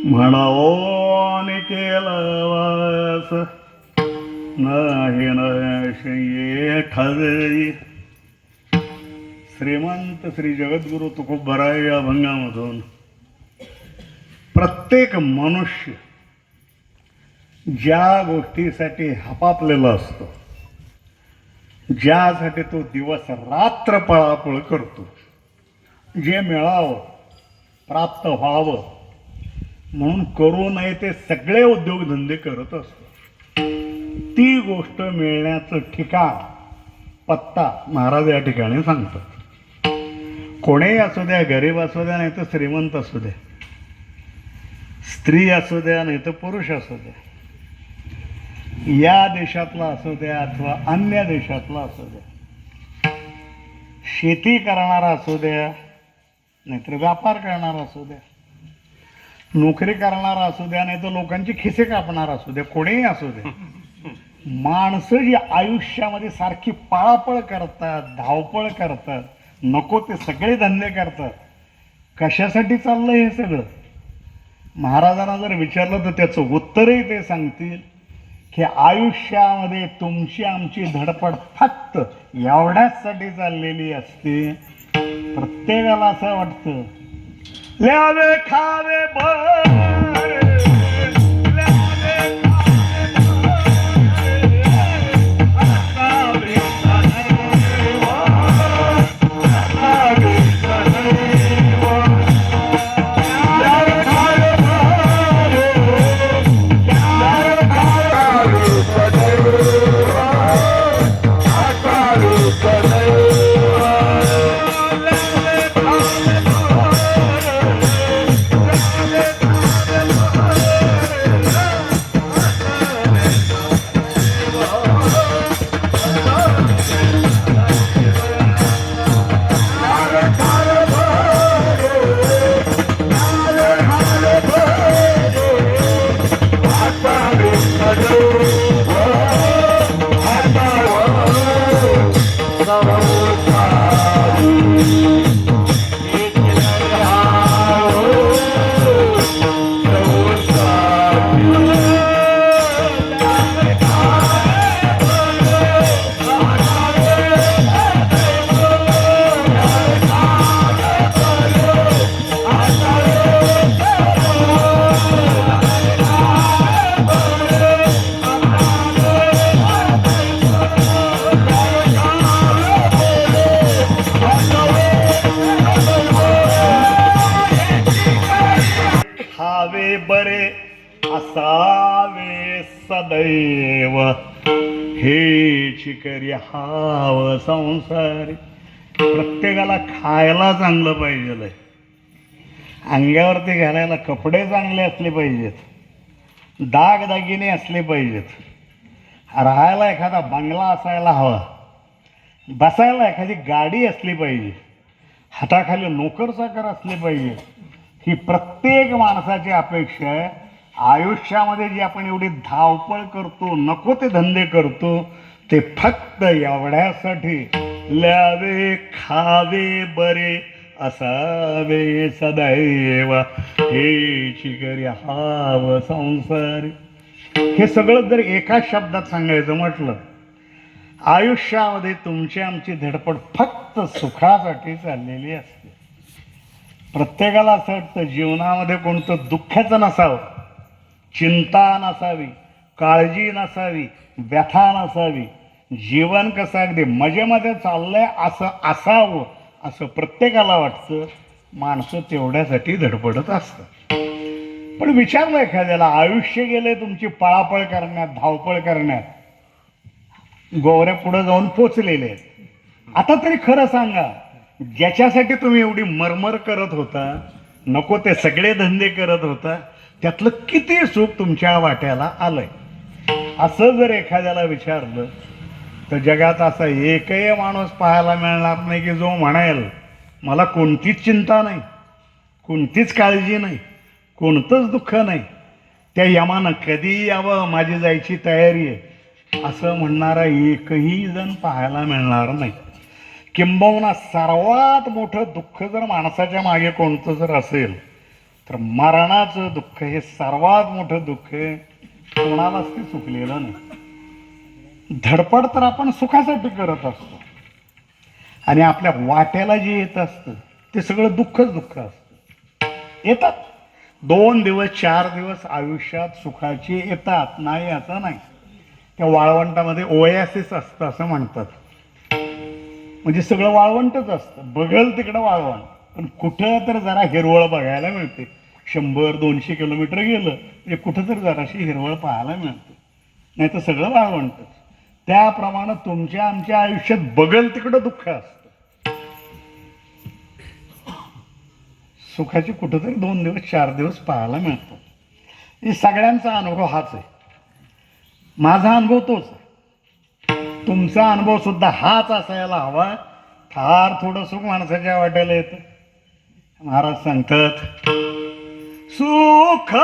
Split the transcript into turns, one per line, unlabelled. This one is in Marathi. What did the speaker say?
म्हणावं केलं वास नाही नये ठाजे. श्रीमंत श्री जगद्गुरु तुकोबराय या अभंगामधून प्रत्येक मनुष्य ज्या गोष्टीसाठी हपापलेला असतो, ज्यासाठी तो दिवस रात्र पळापळ करतो, जे मिळावं प्राप्त व्हावं म्हणून करू नये ते सगळे उद्योगधंदे करत असतो. ती गोष्ट मिळण्याचं ठिकाण पत्ता महाराज या ठिकाणी सांगतात. कोणीही असू द्या, गरीब असू द्या नाही तर श्रीमंत असू द्या, स्त्री असू द्या नाही तर पुरुष असू द्या, या देशातला असू द्या अथवा अन्य देशातला असू द्या, शेती करणारा असू द्या नाहीतर व्यापार करणारा असू द्या, नोकरी करणारा असू द्या नाही तर लोकांची खिसे कापणारा असू द्या, कोणीही असू द्या, माणसं जी आयुष्यामध्ये सारखी पळापळ करतात, धावपळ करतात, नको ते सगळे धंदे करतात, कशासाठी चाललंय हे सगळं? महाराजांना जर विचारलं तर त्याचं उत्तरही ते सांगतील की आयुष्यामध्ये तुमची आमची धडपड फक्त एवढ्याचसाठी चाललेली असते. प्रत्येकाला असं वाटतं ल्यावे खावे बरे, बरे असावे सदैव, हेच करी हाव संसारी. प्रत्येकाला खायला चांगलं पाहिजे, अंगावरती घालायला कपडे चांगले असले पाहिजेत, दागदागिने असले पाहिजेत, राहायला एखादा बंगला असायला हवा, बसायला एखादी गाडी असली पाहिजे, हाताखाली नोकरचाकर असले पाहिजे. ही प्रत्येक माणसाची अपेक्षा आहे. आयुष्यामध्ये जी आपण एवढी धावपळ करतो, नको ते धंदे करतो, ते फक्त एवढ्यासाठी ल्यावे खावे बरे असावे सदैव, हेच करी हाव संसारी. हे सगळं जर एका शब्दात सांगायचं म्हटलं, आयुष्यामध्ये तुमची आमची धडपड फक्त सुखासाठी चाललेली असते. प्रत्येकाला असं वाटतं जीवनामध्ये कोणतं दुःखाचं नसावं, चिंता नसावी, काळजी नसावी, व्यथा नसावी, जीवन कसं अगदी मजेमध्ये चाललंय असं असावं असं प्रत्येकाला वाटतं. माणसं तेवढ्यासाठी धडपडत असतात. पण विचारलं एखाद्याला, आयुष्य गेले तुमची पळापळ करण्यात, धावपळ करण्यात, गोवऱ्या पुढे जाऊन पोचलेले आहेत, आता तरी खरं सांगा, ज्याच्यासाठी तुम्ही एवढी मरमर करत होता, नको ते सगळे धंदे करत होता, त्यातलं किती सुख तुमच्या वाट्याला आलंय? असं जर एखाद्याला विचारलं तर जगात असा एकही माणूस पाहायला मिळणार नाही की जो म्हणेल मला कोणतीच चिंता नाही, कोणतीच काळजी नाही, कोणतंच दुःख नाही, त्या यमानं कधी यावं, माझी जायची तयारी आहे, असं म्हणणारा एकही जण पाहायला मिळणार नाही. किंबहुना सर्वात मोठं दुःख जर माणसाच्या मागे कोणतं जर असेल तर मरणाचं दुःख हे सर्वात मोठं दुःख कोणालाच ते चुकलेलं नाही. धडपड तर आपण सुखासाठी करत असतो आणि आपल्या वाट्याला जे येत असतं ते सगळं दुःखच दुःख असतं. येतात 2 दिवस 4 दिवस आयुष्यात सुखाची येतात, नाही असं नाही. त्या वाळवंटामध्ये ओएसिस असतं असं म्हणतात. म्हणजे सगळं वाळवंटच असतं, बघल तिकडं वाळवंट, पण कुठं तर जरा हिरवळ बघायला मिळते. 100-200 किलोमीटर गेलं म्हणजे कुठं तर जराशी हिरवळ पाहायला मिळते, नाही तर सगळं वाळवंटच. त्याप्रमाणे तुमच्या आमच्या आयुष्यात बघल तिकडं दुःख असतं. सुखाची कुठंतरी 2 दिवस 4 दिवस पाहायला मिळतो. हे सगळ्यांचा अनुभव हाच आहे. माझा अनुभव तोच आहे. तुमचा अनुभव सुद्धा हाच असायला हवा. फार थोडं सुख माणसाच्या वाट्याला येतं. महाराज सांगतात, सुख